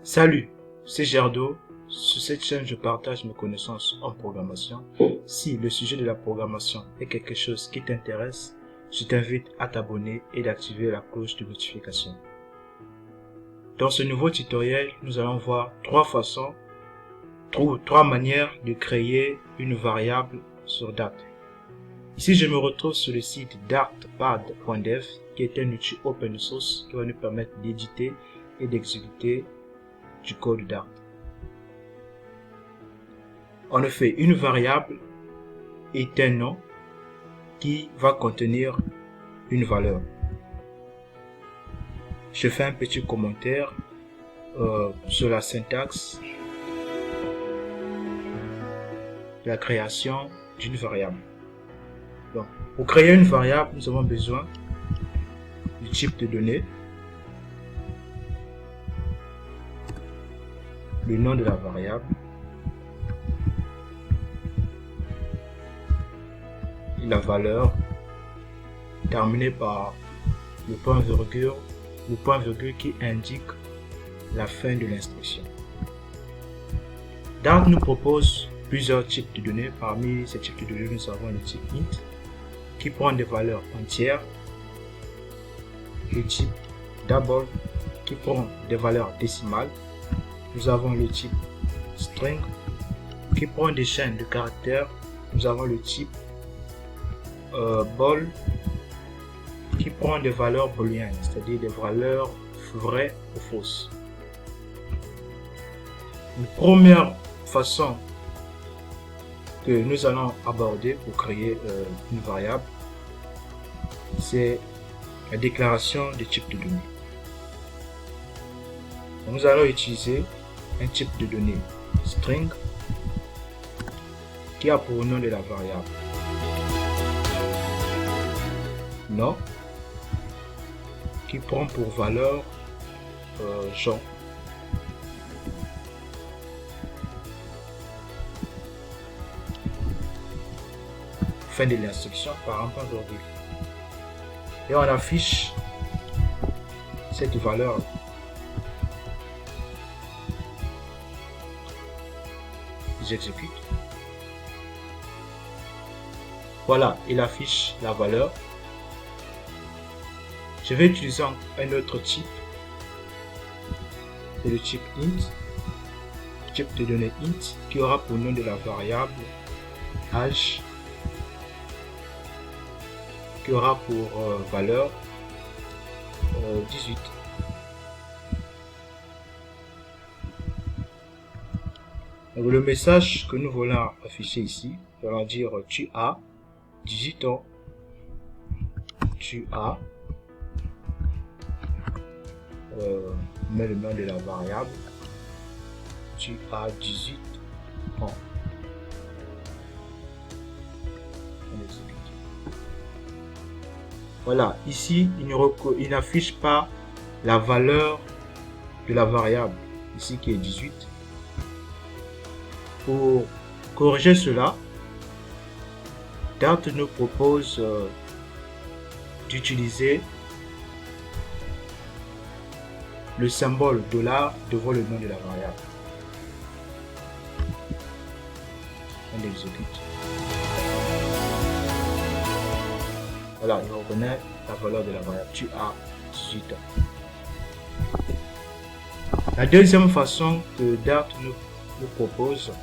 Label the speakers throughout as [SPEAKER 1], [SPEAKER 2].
[SPEAKER 1] Salut, c'est Gerdo. Sur cette chaîne, je partage mes connaissances en programmation. Si le sujet de la programmation est quelque chose qui t'intéresse, je t'invite à t'abonner et d'activer la cloche de notification. Dans ce nouveau tutoriel, nous allons voir trois manières de créer une variable sur Dart. Ici, je me retrouve sur le site dartpad.dev, qui est un outil open source qui va nous permettre d'éditer et d'exécuter du code Dart. En effet, une variable est un nom qui va contenir une valeur. Je fais un petit commentaire sur la syntaxe de la création d'une variable. Donc, pour créer une variable, nous avons besoin du type de données, le nom de la variable, et la valeur terminée par le point virgule qui indique la fin de l'instruction. Dart nous propose plusieurs types de données. Parmi ces types de données, nous avons le type int qui prend des valeurs entières, le type double qui prend des valeurs décimales. Nous avons le type string qui prend des chaînes de caractères. Nous avons le type bool qui prend des valeurs booléennes, c'est-à-dire des valeurs vraies ou fausses. Une première façon que nous allons aborder pour créer une variable, c'est la déclaration de type de données. Nous allons utiliser un type de données string qui a pour nom de la variable nom qui prend pour valeur Jean. Fin de l'instruction par un point virgule. Et on affiche cette valeur. J'exécute. Voilà, il affiche la valeur. Je vais utiliser un autre type. C'est le type int, type de données int, qui aura pour nom de la variable âge, qui aura pour valeur 18. Donc, le message que nous voulons afficher ici, nous allons dire tu as 18 ans, tu as, met le nom de la variable, tu as 18 ans. Voilà, ici il n'affiche pas la valeur de la variable, ici qui est 18. Pour corriger cela, Dart nous propose d'utiliser le symbole $, devant le nom de la variable. On exécute. Voilà, il reconnaît la valeur de la variable. Tu as 18 ans. La deuxième façon que Dart nous propose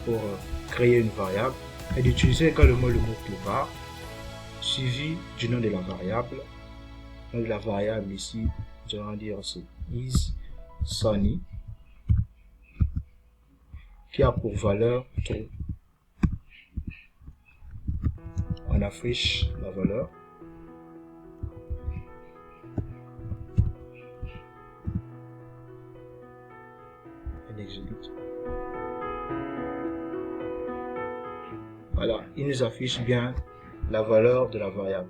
[SPEAKER 1] pour créer une variable est d'utiliser également le mot-clé var suivi du nom de la variable. Le nom de la variable ici, nous allons dire c'est is Sunny, qui a pour valeur true. On affiche la valeur. On exécute. Voilà, il nous affiche bien la valeur de la variable.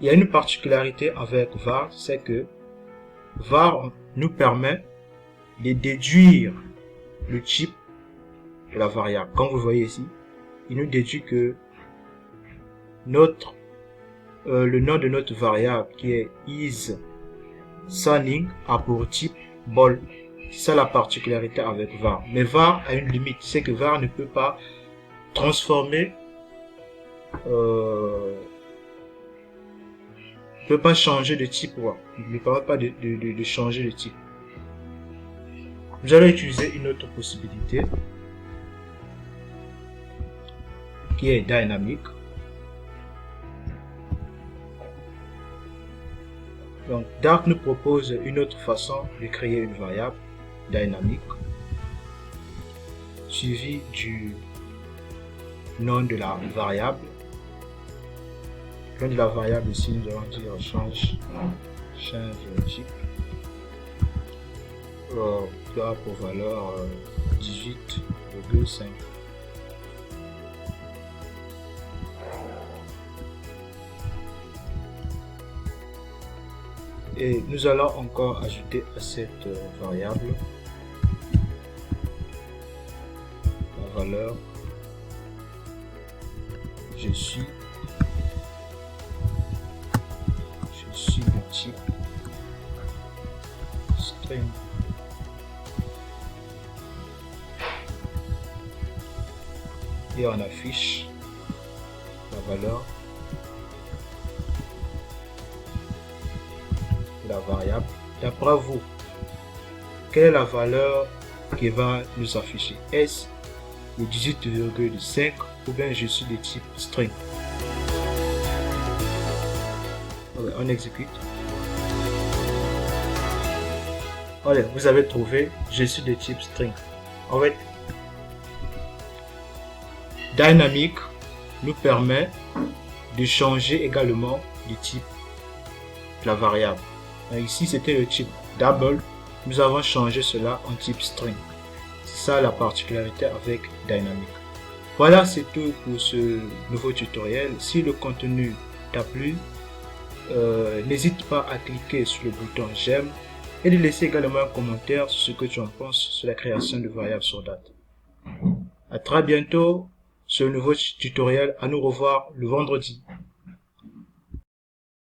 [SPEAKER 1] Il y a une particularité avec var, c'est que var nous permet de déduire le type de la variable. Comme vous voyez ici, il nous déduit que le nom de notre variable qui est is Signing a pour type ball. C'est ça la particularité avec var. Mais var a une limite, c'est que var ne peut pas transformer, ne peut pas changer de type. Il ne permet pas de changer de type. Nous allons utiliser une autre possibilité qui est dynamique. Donc, Dart nous propose une autre façon de créer une variable dynamique suivie du nom de la variable. Le nom de la variable ici, nous allons dire change type. Qui aura pour valeur 18,5. Et nous allons encore ajouter à cette variable la valeur je suis de type string. Et on affiche la valeur de la variable. D'après vous, quelle est la valeur qui va nous afficher? Est-ce le 18,5 ou bien je suis de type string? On exécute. Allez, vous avez trouvé je suis de type string. En fait, dynamique nous permet de changer également le type de la variable. Ici, c'était le type double. Nous avons changé cela en type string. C'est ça la particularité avec dynamique. Voilà, c'est tout pour ce nouveau tutoriel. Si le contenu t'a plu, n'hésite pas à cliquer sur le bouton j'aime et de laisser également un commentaire sur ce que tu en penses sur la création de variables sur Dart. À très bientôt sur le nouveau tutoriel. À nous revoir le vendredi.